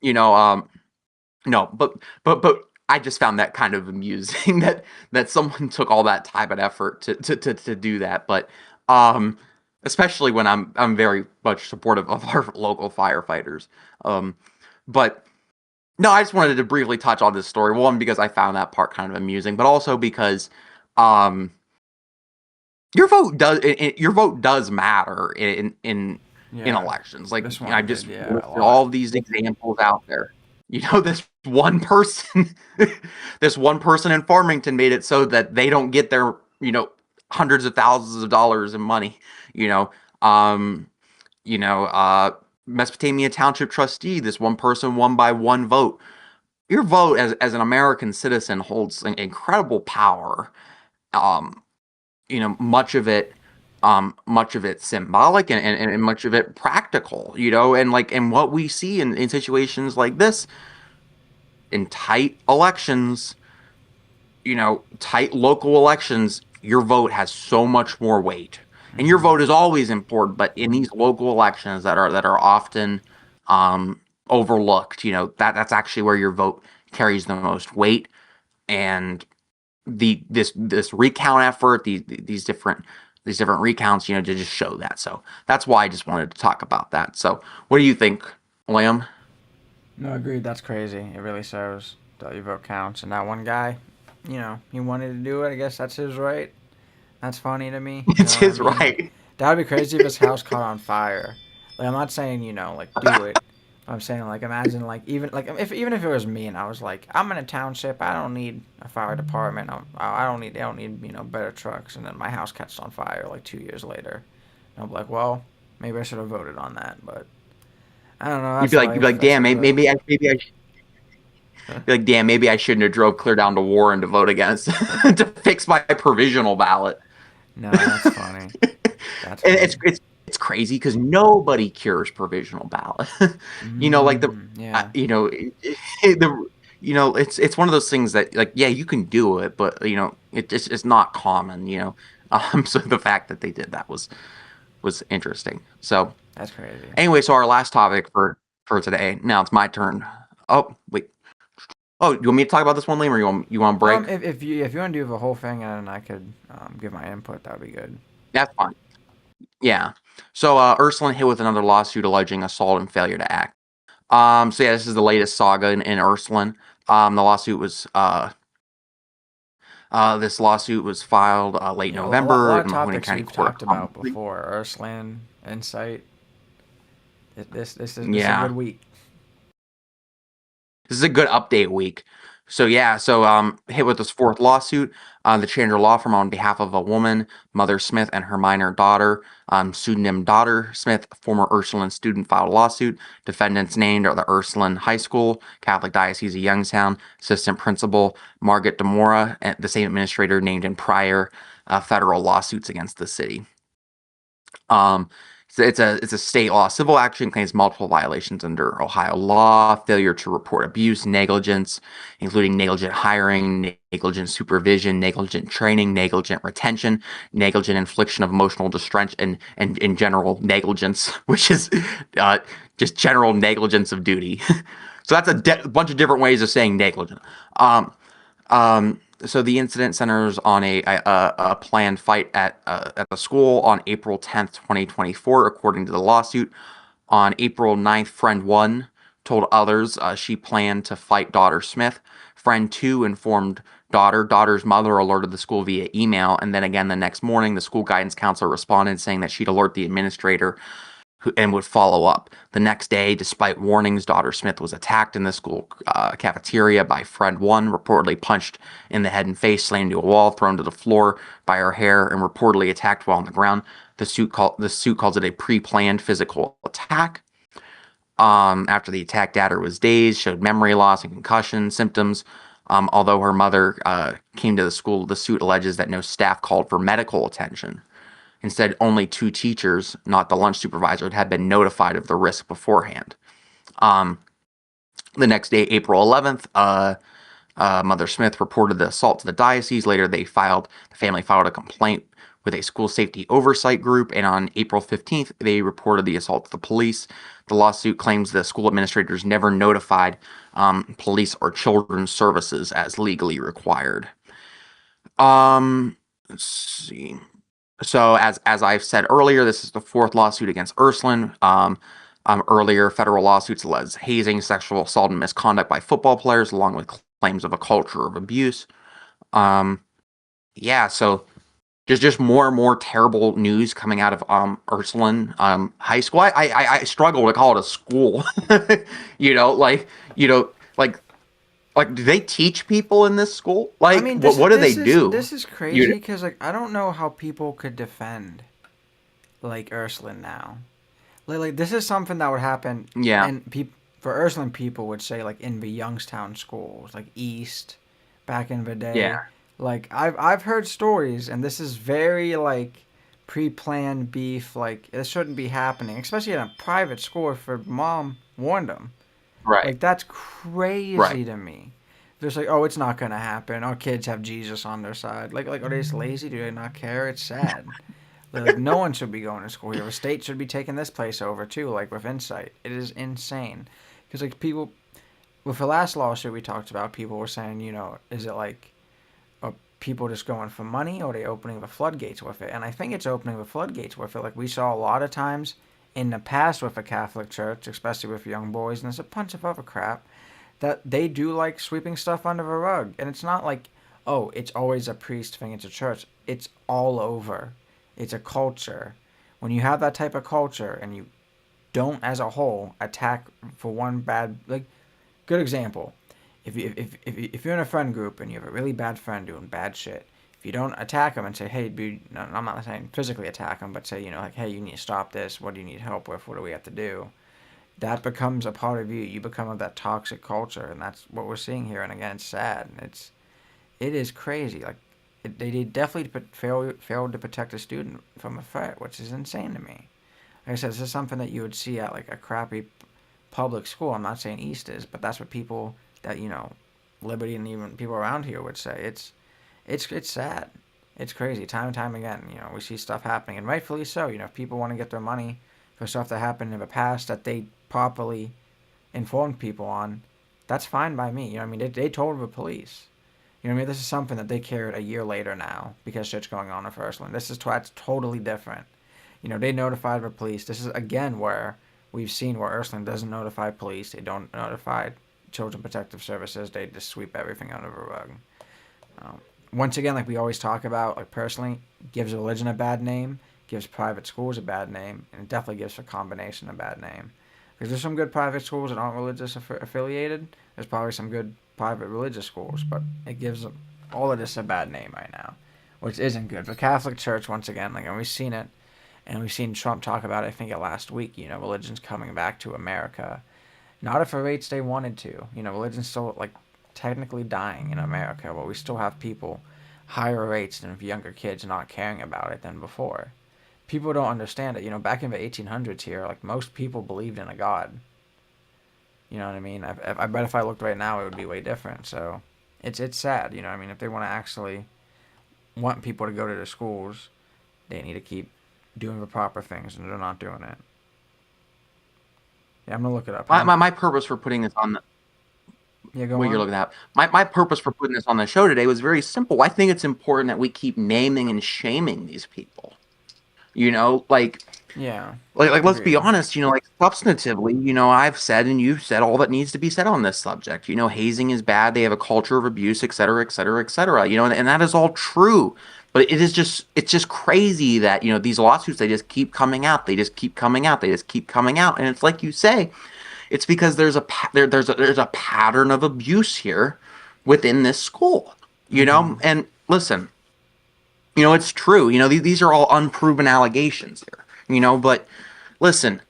you know, um, no, but I just found that kind of amusing that someone took all that time and effort to do that. But um, especially when I'm very much supportive of our local firefighters. Um, but no, I just wanted to briefly touch on this story. One, because I found that part kind of amusing, but also because um, your vote does matter in Yeah, elections. Like this I one did. just Yeah, a listed lot. all of these examples out there. This one person, this one person in Farmington made it so that they don't get their hundreds of thousands of dollars in money. You know, um, you know, Mesopotamia Township trustee. This one person won by one vote. Your vote as an American citizen holds an incredible power. Um, much of it symbolic and much of it practical, and what we see in situations like this, in tight local elections, your vote has so much more weight. And your Hmm. vote is always important, but in these local elections that are often overlooked, that's actually where your vote carries the most weight. And this recount effort, these different recounts, to just show that. So that's why I just wanted to talk about that. So what do you think, Liam? No, agreed. That's crazy. It really shows that your vote counts. And that one guy, he wanted to do it. I guess that's his right. That's funny to me. You know It's what I his mean? right. That would be crazy if his house caught on fire. Like, I'm not saying, like, do it. I'm saying, like, imagine, like, even if it was me and I was like, I'm in a township, I don't need a fire department. I don't need better trucks. And then my house catches on fire like 2 years later. And I'm like, well, maybe I should have voted on that. But I don't know. You'd That's be like, you'd be life. like, That's damn, his life. be like, damn, maybe I shouldn't have drove clear down to Warren to vote against to fix my provisional ballot. No, that's funny. That's And funny. it's crazy because nobody cures provisional ballot. Like Yeah, it's one of those things that, like, yeah, you can do it, but it's not common. So the fact that they did that was interesting. So that's crazy. anyway, so our last topic for today. Now it's my turn. Oh wait. Oh, you want me to talk about this one, Liam, or you want to break? If you want to do the whole thing and I could give my input, that would be good. That's fine. Yeah. So Ursuline hit with another lawsuit alleging assault and failure to act. So yeah, this is the latest saga in Ursuline. The lawsuit was this lawsuit was filed late Yeah, a November lot of in Mahoning topics County we've Court of talked Common about Pleas. before. Ursland, Insight. This is a Yeah, good week. this is a good update week. So yeah, hit with this fourth lawsuit. The Chandler Law Firm, on behalf of a woman, Mother Smith, and her minor daughter, pseudonym Daughter Smith, former Ursuline student, filed a lawsuit. Defendants named are the Ursuline High School, Catholic Diocese of Youngstown, assistant principal Margaret Demora, and the same administrator named in prior federal lawsuits against the city. So it's a state law. Civil action claims multiple violations under Ohio law: failure to report abuse, negligence, including negligent hiring, negligent supervision, negligent training, negligent retention, negligent infliction of emotional distress, and in general negligence, which is just general negligence of duty. So that's a bunch of different ways of saying negligent. Um, so the incident centers on a planned fight at the school on April 10th, 2024, according to the lawsuit. On April 9th, friend 1 told others she planned to fight daughter Smith. Friend 2 informed daughter's mother alerted the school via email, and then again the next morning, the school guidance counselor responded saying that she'd alert the administrator and would follow up. The next day, despite warnings, daughter Smith was attacked in the school cafeteria by friend 1, reportedly punched in the head and face, slammed into a wall, thrown to the floor by her hair, and reportedly attacked while on the ground. The suit calls it a pre-planned physical attack. After the attack, daughter was dazed, showed memory loss and concussion symptoms. Although her mother came to the school, the suit alleges that no staff called for medical attention. Instead, only two teachers, not the lunch supervisor, had been notified of the risk beforehand. Um, the next day, April 11th, Mother Smith reported the assault to the diocese. Later, the family filed a complaint with a school safety oversight group, and on April 15th, they reported the assault to the police. The lawsuit claims the school administrators never notified police or children's services as legally required. Let's see. So as I've said earlier, this is the fourth lawsuit against Ursuline. Earlier federal lawsuits alleged hazing, sexual assault, and misconduct by football players, along with claims of a culture of abuse. Yeah, so just more and more terrible news coming out of Ursuline High School. I struggle to call it a school. you know, like you know, like do they teach people in this school? Like, I mean, what do they do? This is crazy because like I don't know how people could defend like Ursuline now. Like this is something that would happen. Yeah. And for Ursuline people would say like in the Youngstown schools, like East, back in the day. Yeah. Like I've heard stories, and this is very like pre-planned beef. Like this shouldn't be happening, especially in a private school. If her mom warned them, Right. like that's crazy to me. Just like, oh, it's not gonna happen. Our kids have Jesus on their side. Like are they just lazy? Do they not care? It's sad. Like no one should be going to school here. The state should be taking this place over too. Like with Insight, it is insane. Because like people, with the last lawsuit we talked about, people were saying, you know, is it like, are people just going for money, or are they opening the floodgates with it? And I think it's opening the floodgates with it. Like we saw a lot of times in the past with the Catholic Church, especially with young boys, and there's a bunch of other crap, that they do like sweeping stuff under the rug. And it's not like, oh, it's always a priest thing, it's a church. It's all over. It's a culture. When you have that type of culture and you don't, as a whole, attack for one bad, like, good example. If you're in a friend group and you have a really bad friend doing bad shit, if you don't attack them and say, hey, dude, no, I'm not saying physically attack them, but say, you know, like, hey, you need to stop this. What do you need help with? What do we have to do? That becomes a part of you. You become of that toxic culture, and that's what we're seeing here. And again, it's sad. It is crazy. Like, they definitely failed to protect a student from a threat, which is insane to me. Like I said, this is something that you would see at like a crappy public school. I'm not saying East is, but that's what people that, you know, Liberty and even people around here would say. It's sad. It's crazy. Time and time again, you know, we see stuff happening, and rightfully so. You know, if people want to get their money for stuff that happened in the past that they properly informed people on, that's fine by me. You know what I mean? They told the police. You know what I mean? This is something that they cared a year later now because shit's going on in Ursuline. This is that's totally different. You know, they notified the police. This is, again, where we've seen where Ursuline doesn't notify police. They don't notify Children Protective Services. They just sweep everything under the rug. Once again, like we always talk about, like personally, gives religion a bad name, gives private schools a bad name, and it definitely gives a combination a bad name. Because there's some good private schools that aren't religious affiliated. There's probably some good private religious schools, but it gives all of this a bad name right now, which isn't good. The Catholic Church, once again, like, and we've seen it, and we've seen Trump talk about it, I think, last week, you know, religion's coming back to America. Not at the rates they wanted to. You know, religion's still, like, technically dying in America, but we still have people higher rates than younger kids not caring about it than before. People don't understand it. You know, back in the 1800s here, like, most people believed in a God. You know what I mean? I bet if I looked right now, it would be way different. So it's sad. You know what I mean? If they want to actually want people to go to their schools, they need to keep doing the proper things, and they're not doing it. Yeah, I'm going to look it up. My purpose for putting this on the... Yeah, go what on. you're looking at. My purpose for putting this on the show today was very simple. I think it's important that we keep naming and shaming these people. You know, like... Yeah. Like let's be honest, you know, like substantively, you know, I've said and you've said all that needs to be said on this subject. You know, hazing is bad. They have a culture of abuse, et cetera, et cetera, et cetera. You know, and that is all true. But it's just crazy that, you know, these lawsuits, they just keep coming out. They just keep coming out. They just keep coming out. And it's like you say, it's because there's a pattern of abuse here within this school, you know? And listen, you know, it's true. You know, these are all unproven allegations here. You know, but listen,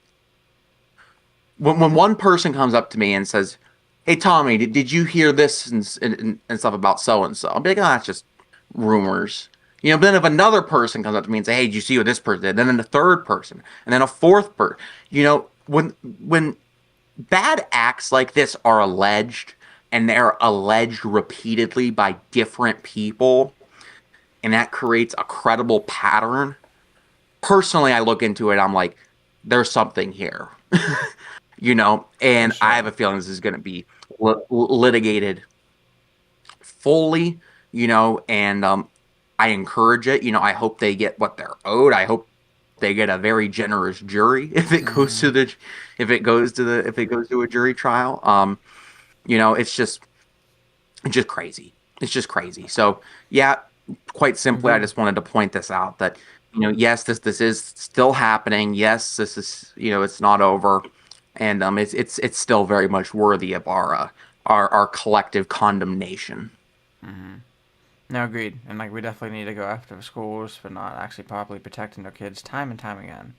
when one person comes up to me and says, hey, Tommy, did you hear this and stuff about so-and-so? I'll be like, oh, that's just rumors. You know, but then if another person comes up to me and say, "Hey, did you see what this person did?" Then a third person, and then a fourth person. You know, when bad acts like this are alleged, and they're alleged repeatedly by different people, and that creates a credible pattern. Personally, I look into it. I'm like, there's something here, you know, For and I have sure. a feeling this is going to be litigated fully, you know, and I encourage it. You know, I hope they get what they're owed. I hope they get a very generous jury if it goes Hmm. to the if it goes to a jury trial. You know, it's just crazy. It's just crazy. So yeah, quite simply, I Agreed. just wanted to point this out that you know, yes, this is still happening. Yes, this is you know, it's not over, and it's still very much worthy of our collective condemnation. Hmm. No, agreed. And like we definitely need to go after the schools for not actually properly protecting their kids time and time again.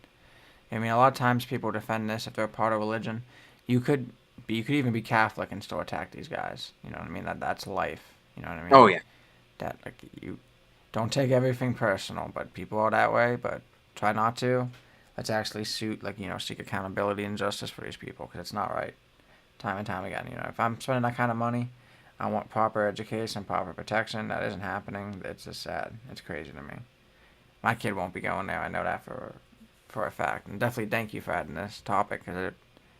I mean, a lot of times people defend this if they're part of religion. You could you could even be Catholic and still attack these guys. You know what I mean? That's life. You know what I Oh mean? yeah, That like you don't take everything personal, but people are that way. But try not to. Let's actually seek accountability and justice for these people because it's not right. Time and time again. You know, if I'm spending that kind of money, I want proper education, proper protection. That isn't happening. It's just sad. It's crazy to me. My kid won't be going there. I know that for a fact. And definitely thank you for adding this topic because it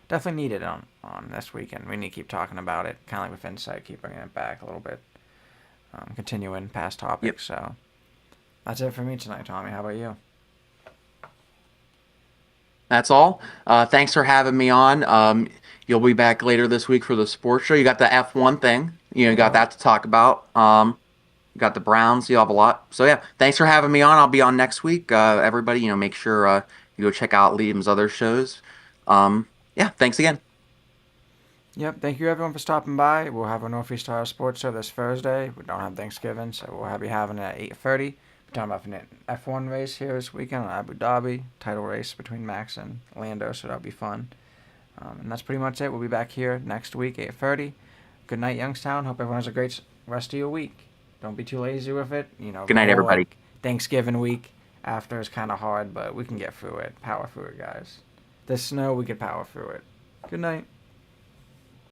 definitely needed on this weekend. We need to keep talking about it, kind of like with Insight, keep bringing it back a little bit, continuing past yep. topics. So that's it for me tonight, Tommy. How about you? That's all. Thanks for having me on. You'll be back later this week for the sports show. You got the F1 thing. You know, got Yep. that to talk about. You got the Browns. You have a lot. So yeah, thanks for having me on. I'll be on next week. Everybody, you know, make sure you go check out Liam's other shows. Yeah, thanks again. Yep. Thank you everyone for stopping by. We'll have a Northeast Star Sports Show this Thursday. We don't have Thanksgiving, so we'll be having it at 8:30. We're talking about an F1 race here this weekend in Abu Dhabi, title race between Max and Lando, so that'll be fun. And that's pretty much it. We'll be back here next week, 8:30. Good night, Youngstown. Hope everyone has a great rest of your week. Don't be too lazy with it. You know, Good the night, whole everybody. like Thanksgiving week after is kind of hard, but we can get through it. Power through it, guys. This snow, we could power through it. Good night.